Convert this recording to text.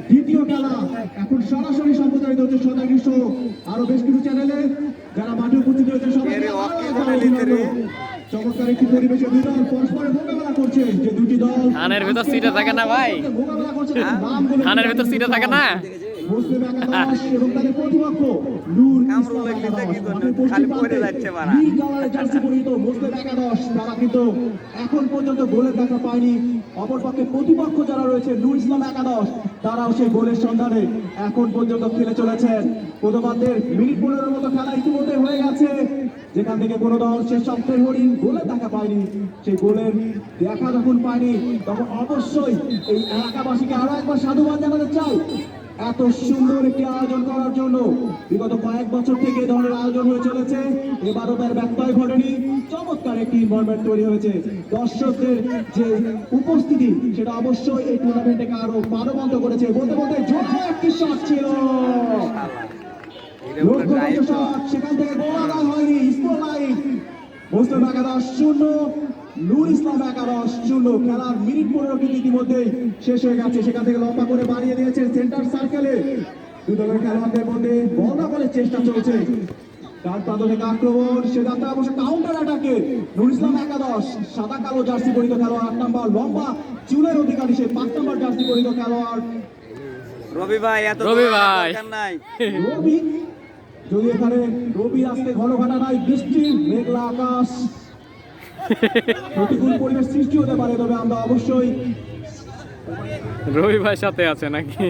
দ্বিতীয় খেলা এখন সরাসরি সম্প্রচারিত হচ্ছে সদাকৃষ্ণ আরো বেশ কিছু চ্যানেলে। যারা মাঠে উপস্থিত হয়েছে সবাই চমৎকার একটি পরিবেশে দুই দল পরস্পরের মোকাবেলা করছে। যে দুটি দল ধানের ভিতর সিটে থাকে না ভাই, মোকাবেলা করছে ধানের ভিতর সিটে থাকে না। মুসলিম একাদশ এবং তাদের প্রতিপক্ষ নূর ইসলাম একাদশ। খালি পড়ে যাচ্ছে মারা নীল কালারের জার্সি পরিহিত মুসলিম একাদশ, তারা কিন্তু এখন পর্যন্ত গোলের দেখা পায়নি। অপরপক্ষে প্রতিপক্ষ যারা রয়েছে নূর ইসলাম একাদশ, তারাও সেই গোলের সন্ধানে এখন পর্যন্ত খেলে চলেছেন। প্রথমার্ধের মিনিট 15 মতো খেলা ইতিমধ্যে হয়ে গেছে, যেখান থেকে কোনো দল সে স্বপ্নের হরিণ গোলের দেখা পায়নি। সেই গোলের দেখা যখন পায়নি তখন অবশ্যই এই এলাকাবাসীকে আরো একবার সাধুবাদ জানাতে চাই এত সুন্দর একটি আয়োজন করার জন্য। বিগত কয়েক বছর থেকে এই ধরনের আয়োজন হয়ে চলেছে, এবারও তার ব্যত্যয় ঘটেনি। চমৎকার একটি এনভায়রনমেন্ট তৈরি হয়েছে। দর্শকদের যে উপস্থিতি সেটা অবশ্যই এই টুর্নামেন্টকে আরো প্রাণবন্ত করেছে। বলতে বলতে জোরে একটি শট ছিল, সেখান থেকে গোল আদায় হয়নি। স্কোর লাইন মুসলিম একাদশ 0, নূর ইসলাম একাদশ 0। খেলার মিনিট 15 কিন্তু ইতিমধ্যেই শেষ হয়ে গেছে। সেখান থেকে লম্বা করে বাড়িয়ে দিয়েছে সেন্টার সার্কেলে। দুই দলের খেলোয়াড়দের মধ্যে বল দখলের চেষ্টা চলছে। ডান প্রান্ত থেকে আক্রমণ, সে যাত্রা অবশ্য কাউন্টার অ্যাটাকে নূর ইসলাম একাদশ। সাদা কালো জার্সি পরিহিত খেলোয়াড় 8 নম্বর, লম্বা চুলের অধিকারী সে 5 নম্বর জার্সি পরিহিত খেলোয়াড় রবি ভাই। এত রবি ভাই রবি, যদি এখানে রবি আসতে ঘন ঘটা নাই, বৃষ্টি মেঘলা আকাশ, প্রতিকূল পরিবেশ সৃষ্টি হতে পারে, তবে আমরা অবশ্যই রবি ভাই সাথে আছে নাকি?